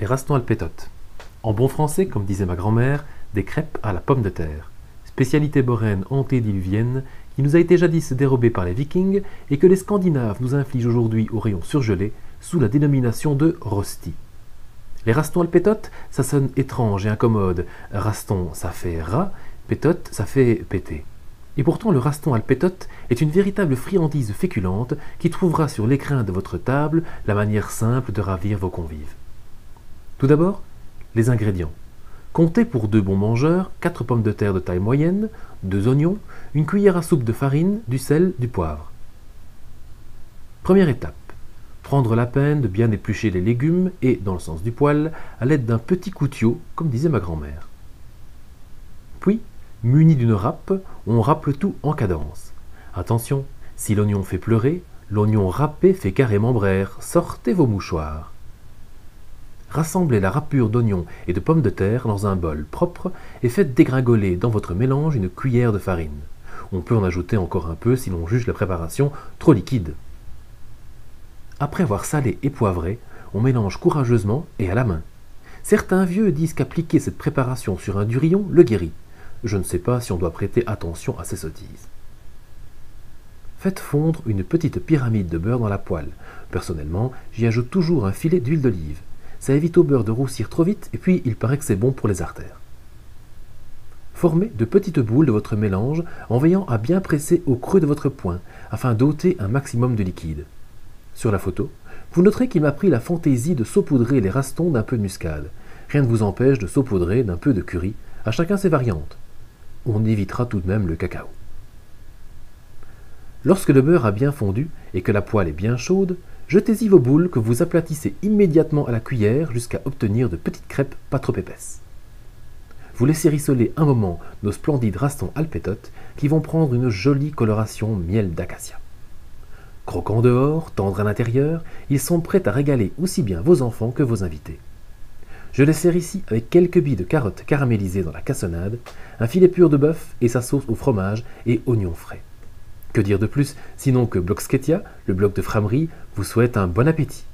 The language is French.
Les rastons alpétotes. En bon français, comme disait ma grand-mère, des crêpes à la pomme de terre. Spécialité boraine antédiluvienne qui nous a été jadis dérobée par les Vikings et que les Scandinaves nous infligent aujourd'hui au rayon surgelé sous la dénomination de rosti. Les rastons alpétotes, ça sonne étrange et incommode. Raston, ça fait rat, pétote, ça fait péter. Et pourtant, le raston alpétote est une véritable friandise féculente qui trouvera sur l'écrin de votre table la manière simple de ravir vos convives. Tout d'abord, les ingrédients. Comptez pour 2 bons mangeurs 4 pommes de terre de taille moyenne, 2 oignons, une cuillère à soupe de farine, du sel, du poivre. Première étape. Prendre la peine de bien éplucher les légumes et, dans le sens du poil, à l'aide d'un petit couteau, comme disait ma grand-mère. Puis, muni d'une râpe, on râpe le tout en cadence. Attention, si l'oignon fait pleurer, l'oignon râpé fait carrément brère. Sortez vos mouchoirs. Rassemblez la râpure d'oignons et de pommes de terre dans un bol propre et faites dégringoler dans votre mélange une cuillère de farine. On peut en ajouter encore un peu si l'on juge la préparation trop liquide. Après avoir salé et poivré, on mélange courageusement et à la main. Certains vieux disent qu'appliquer cette préparation sur un durillon le guérit. Je ne sais pas si on doit prêter attention à ces sottises. Faites fondre une petite pyramide de beurre dans la poêle. Personnellement, j'y ajoute toujours un filet d'huile d'olive. Ça évite au beurre de roussir trop vite et puis il paraît que c'est bon pour les artères. Formez de petites boules de votre mélange en veillant à bien presser au creux de votre poing afin d'ôter un maximum de liquide. Sur la photo, vous noterez qu'il m'a pris la fantaisie de saupoudrer les rastons d'un peu de muscade. Rien ne vous empêche de saupoudrer d'un peu de curry, à chacun ses variantes. On évitera tout de même le cacao. Lorsque le beurre a bien fondu et que la poêle est bien chaude, jetez-y vos boules que vous aplatissez immédiatement à la cuillère jusqu'à obtenir de petites crêpes pas trop épaisses. Vous laissez rissoler un moment nos splendides rastons alpétotes qui vont prendre une jolie coloration miel d'acacia. Croquants dehors, tendres à l'intérieur, ils sont prêts à régaler aussi bien vos enfants que vos invités. Je les sers ici avec quelques billes de carottes caramélisées dans la cassonade, un filet pur de bœuf et sa sauce au fromage et oignons frais. Que dire de plus, sinon que Blocksketia, le blog de Framerie, vous souhaite un bon appétit.